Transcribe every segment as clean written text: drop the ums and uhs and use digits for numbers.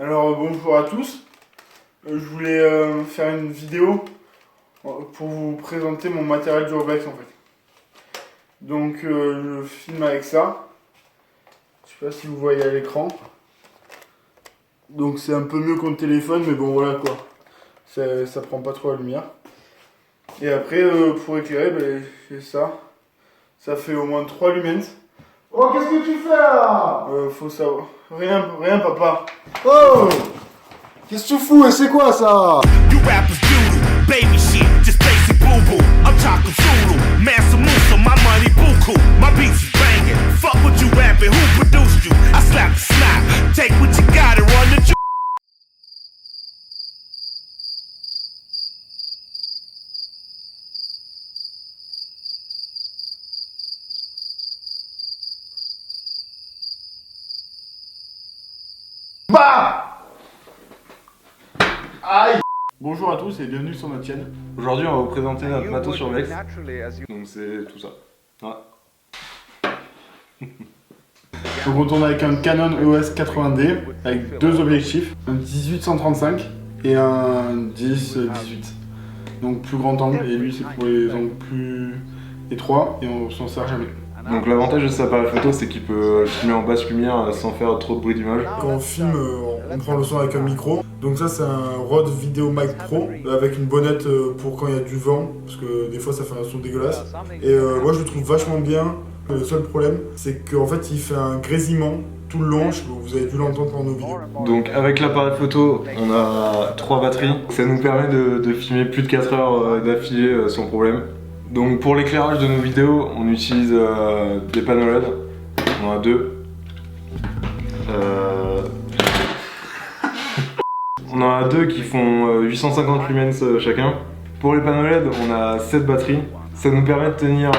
Alors bonjour à tous, je voulais faire une vidéo pour vous présenter mon matériel d'urbex en fait. Donc je filme avec ça, je sais pas si vous voyez à l'écran. Donc c'est un peu mieux qu'un téléphone mais bon voilà quoi, ça prend pas trop la lumière. Et après pour éclairer j'ai ça, ça fait au moins 3 lumens. Oh, qu'est-ce que tu fais là? Faut savoir, rien papa. Oh, qu'est-ce que tu fous et c'est quoi ça? You rappers doodle, baby shit, just basic boo-boo. I'm talking Zulu, Mansa Musa, my money buku. My beats is banging, fuck what you rapping, who produced you? I slap the snap, take what you got and run the ju- Bah! Aïe! Bonjour à tous et bienvenue sur notre chaîne. Aujourd'hui, on va vous présenter notre matos urbex. Donc c'est tout ça. Voilà. Donc on tourne avec un Canon EOS 80D avec deux objectifs, un 18-135 et un 10-18. Donc plus grand angle et lui c'est pour les angles plus étroits et on s'en sert jamais. Donc l'avantage de cet appareil photo, c'est qu'il peut filmer en basse lumière sans faire trop de bruit d'image. Quand on filme, on prend le son avec un micro. Donc ça c'est un Rode VideoMic Pro avec une bonnette pour quand il y a du vent, parce que des fois ça fait un son dégueulasse. Et moi je le trouve vachement bien. Le seul problème c'est qu'en fait il fait un grésillement tout le long, vous avez dû l'entendre pendant nos vidéos. Donc avec l'appareil photo, on a 3 batteries. Ça nous permet de filmer plus de 4 heures d'affilée sans problème. Donc pour l'éclairage de nos vidéos, on utilise des panneaux LED. On en a 2. On en a 2 qui font 850 lumens chacun. Pour les panneaux LED, on a 7 batteries. Ça nous permet de tenir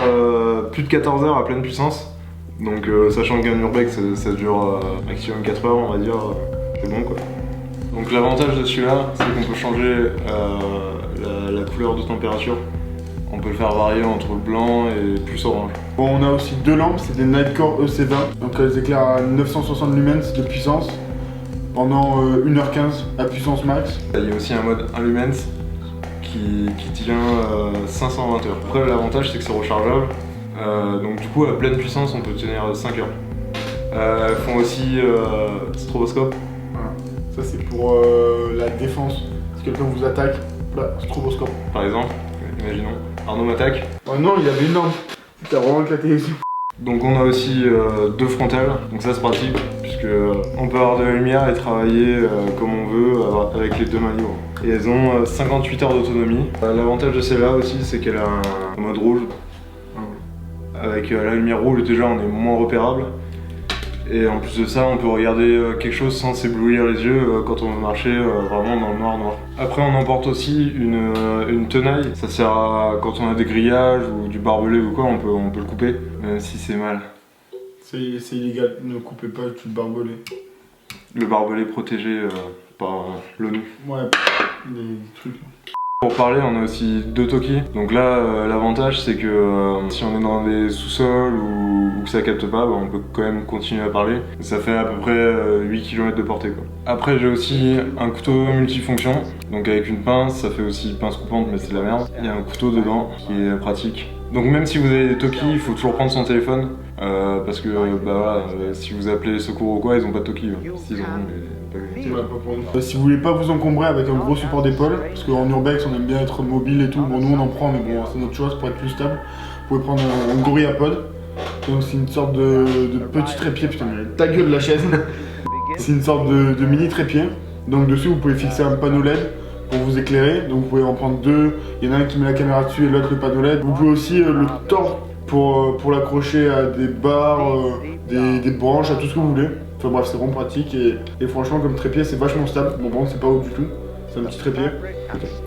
plus de 14 heures à pleine puissance. Donc sachant qu'un urbex ça dure maximum 4 heures on va dire, c'est bon quoi. Donc l'avantage de celui-là, c'est qu'on peut changer la couleur de température. On peut le faire varier entre blanc et plus orange. Bon, on a aussi deux lampes, c'est des Nightcore EC20, donc elles éclairent à 960 lumens de puissance pendant 1h15 à puissance max. Il y a aussi un mode 1 lumens qui tient 520 heures. Après l'avantage c'est que c'est rechargeable, donc du coup à pleine puissance on peut tenir 5 heures. Elles font aussi stroboscope. Voilà. Ça c'est pour la défense, si quelqu'un vous attaque, là, stroboscope. Par exemple, imaginons, Arnaud m'attaque. Oh non, il y avait une lampe, t'as vraiment éclaté les yeux. Donc on a aussi 2 frontales, donc ça c'est pratique puisque on peut avoir de la lumière et travailler comme on veut avec les 2 mains libres. Et elles ont 58 heures d'autonomie. L'avantage de celle-là aussi c'est qu'elle a un mode rouge. Avec la lumière rouge déjà on est moins repérable. Et en plus de ça on peut regarder quelque chose sans s'éblouir les yeux quand on veut marcher vraiment dans le noir. Après on emporte aussi une tenaille, ça sert à quand on a des grillages ou du barbelé ou quoi, on peut le couper, même si c'est mal. C'est illégal, ne coupez pas tout le barbelé. Le barbelé protégé par l'ONU. Ouais, des trucs. Pour parler, on a aussi 2 Toki. Donc là, l'avantage c'est que si on est dans des sous-sols ou que ça capte pas, on peut quand même continuer à parler. Ça fait à peu près 8 km de portée quoi. Après j'ai aussi un couteau multifonction, donc avec une pince, ça fait aussi pince coupante mais c'est de la merde. Il y a un couteau dedans qui est pratique. Donc même si vous avez des Toki, il faut toujours prendre son téléphone parce que voilà, si vous appelez les secours ou quoi, ils ont pas de Toki. S'ils en ont, mais pas Ouais, pas pour nous. Si vous voulez pas vous encombrer avec un gros support d'épaule, parce qu'en urbex on aime bien être mobile et tout, bon nous on en prend mais bon c'est notre choix pour être plus stable. Vous pouvez prendre un GorillaPod, donc c'est une sorte de petit trépied, putain mais ta gueule la chaise. C'est une sorte de mini trépied, donc dessus vous pouvez fixer un panneau LED pour vous éclairer, donc vous pouvez en prendre 2, il y en a un qui met la caméra dessus et l'autre le panneau LED. Vous pouvez aussi le tordre pour l'accrocher à des barres, des branches, à tout ce que vous voulez. Enfin bref, c'est vraiment pratique et franchement comme trépied c'est vachement stable. Bon c'est pas haut du tout, c'est un petit trépied.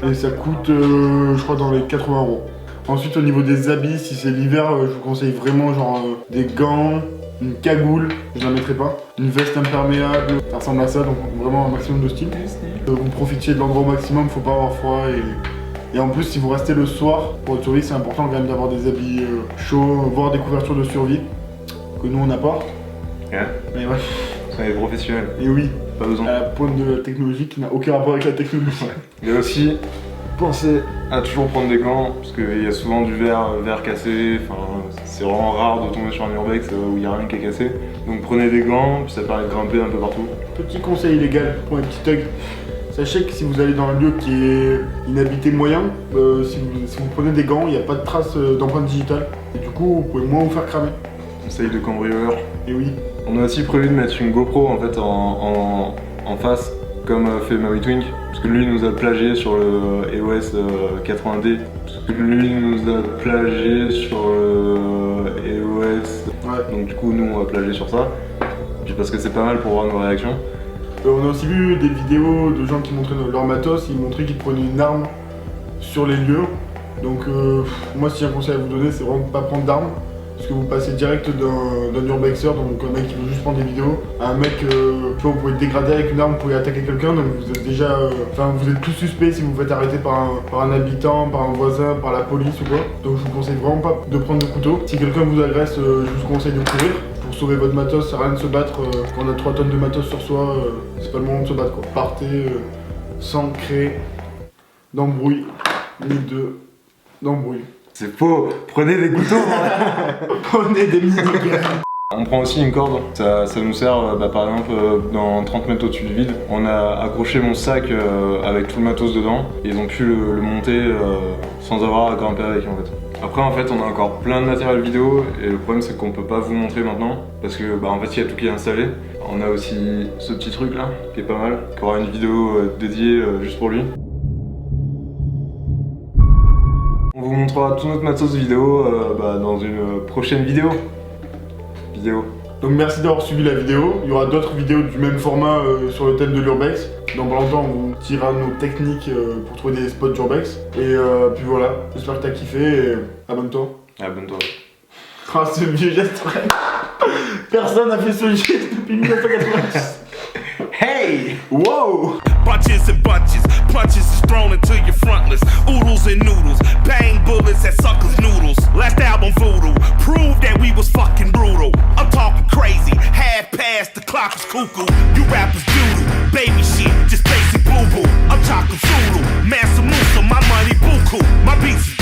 Et ça coûte je crois dans les 80 €. Ensuite au niveau des habits, si c'est l'hiver, je vous conseille vraiment genre des gants, une cagoule, je la mettrai pas, une veste imperméable, ça ressemble à ça, donc vraiment un maximum de style. Vous profitiez de l'endroit au maximum, faut pas avoir froid et en plus si vous restez le soir, pour le tourisme c'est important quand même d'avoir des habits chauds, voire des couvertures de survie, que nous on n'a pas. Ouais. Mais ouais. On est professionnels. Et oui. pas besoin. À la pointe de la technologie qui n'a aucun rapport avec la technologie. Et aussi, pensez à toujours prendre des gants, parce qu'il y a souvent du verre cassé, enfin, c'est vraiment rare de tomber sur un urbex où il n'y a rien qui est cassé. Donc prenez des gants, puis ça permet de grimper un peu partout. Petit conseil illégal pour les petits thugs. Sachez que si vous allez dans un lieu qui est inhabité moyen, si vous prenez des gants, il n'y a pas de traces d'empreinte digitale. Et du coup, vous pouvez moins vous faire cramer. Conseil de cambrioleur. Et oui. On a aussi prévu de mettre une GoPro en fait en face, comme fait Maui Twink, parce que lui nous a plagié sur le EOS 80D, parce que lui nous a plagié sur le EOS, Ouais. donc du coup nous on va plagier sur ça, puis parce que c'est pas mal pour voir nos réactions. On a aussi vu des vidéos de gens qui montraient leur matos, ils montraient qu'ils prenaient une arme sur les lieux. Donc moi si j'ai un conseil à vous donner, c'est vraiment de pas prendre d'armes. Parce que vous passez direct d'un urbexer, donc un mec qui veut juste prendre des vidéos, à un mec, tu vois, vous pouvez être dégradé avec une arme, vous pouvez attaquer quelqu'un, donc vous êtes déjà, vous êtes tout suspect si vous vous faites arrêter par un habitant, par un voisin, par la police ou quoi. Donc je vous conseille vraiment pas de prendre de couteau. Si quelqu'un vous agresse, je vous conseille de courir. Pour sauver votre matos, ça sert à rien de se battre. Quand on a 3 tonnes de matos sur soi, c'est pas le moment de se battre quoi. Partez sans créer d'embrouille, ni d'embrouille. C'est faux, prenez des couteaux. Prenez des mini-guerres. On prend aussi une corde, ça nous sert par exemple dans 30 mètres au-dessus du vide. On a accroché mon sac avec tout le matos dedans et ils ont pu le monter sans avoir à grimper avec en fait. Après en fait on a encore plein de matériel vidéo et le problème c'est qu'on peut pas vous montrer maintenant parce que en fait il y a tout qui est installé. On a aussi ce petit truc là qui est pas mal, qui aura une vidéo dédiée juste pour lui. On vous montrera tout notre matos vidéo dans une prochaine vidéo. Donc merci d'avoir suivi la vidéo. Il y aura d'autres vidéos du même format sur le thème de l'urbex. Dans pas longtemps, on vous tirera nos techniques pour trouver des spots d'urbex. Et puis voilà, j'espère que t'as kiffé et abonne-toi. Abonne-toi. Ah, ce vieux geste, ouais. Personne n'a fait ce geste depuis 1990. Hey! Wow! Bunches and bunches, punches is thrown into your frontless. Oodles and noodles, bang bullets at suckers' noodles. Last album voodoo, proved that we was fucking brutal. I'm talking crazy, half past the clock is cuckoo. You rappers doodle, baby shit, just basic boo boo. I'm talking Zulu, Mansa Musa, my money buku, my beats is